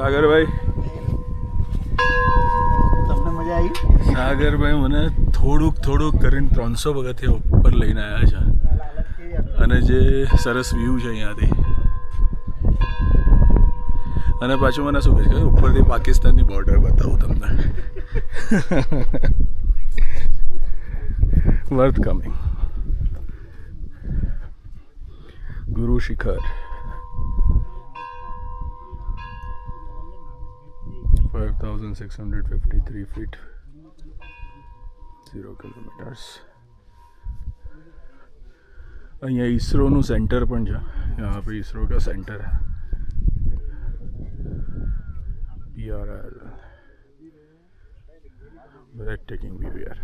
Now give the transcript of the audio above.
સાગરભાઈ તમને મજા આવી? સાગરભાઈ મને થોડુંક કરીને 300 પગથિયા ઉપર લઈને આવ્યા છે અને જે સરસ વ્યૂ છે અહીંયાથી અને પાછું મને શું કહે છે ઉપરથી પાકિસ્તાનની બોર્ડર બતાવું તમને વર્થ કમિંગ ગુરુ શિખર 5653 feet 0 kilometers અહીંયા ઈસરોનું સેન્ટર પણ છે यहाँ पे इसरो का सेंटर है PRL breathtaking view यार